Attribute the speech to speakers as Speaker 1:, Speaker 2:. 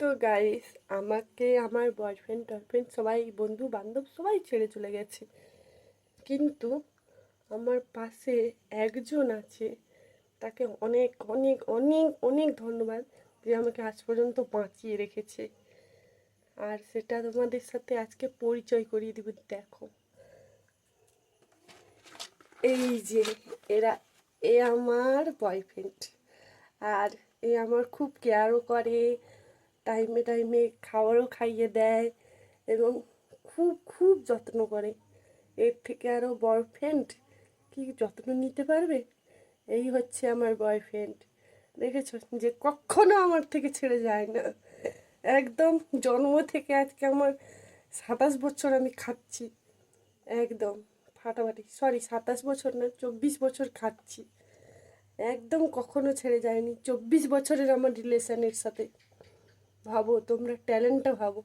Speaker 1: তো গাইস, আমাকে আমার বয়ফ্রেন্ড টয়ফ্রেন্ড সবাই বন্ধু বান্ধব সবাই ছেড়ে চলে গেছে, কিন্তু আমার পাশে একজন আছে। তাকে অনেক অনেক অনেক অনেক ধন্যবাদ যে আমাকে আজ পর্যন্ত বাঁচিয়ে রেখেছে। আর সেটা তোমাদের সাথে আজকে পরিচয় করিয়ে দিব। দেখো, এই যে এরা, এ আমার বয়ফ্রেন্ড। আর এ আমার খুব কেয়ারও করে, টাইমে টাইমে খাবারও খাইয়ে দেয় এবং খুব খুব যত্ন করে। এর থেকে আরও বয়ফ্রেন্ড কি যত্ন নিতে পারবে? এই হচ্ছে আমার বয়ফ্রেন্ড। দেখেছ যে কখনো আমার থেকে ছেড়ে যায় না। একদম জন্ম থেকে আজকে আমার 27 বছর আমি খাচ্ছি, একদম ফাটাফাটি। সরি, 27 বছর না, 24 বছর খাচ্ছি। একদম কখনো ছেড়ে যায়নি 24 বছরের আমার রিলেশনের সাথে। ভাবো, তোমরা ট্যালেন্টটা ভাবো।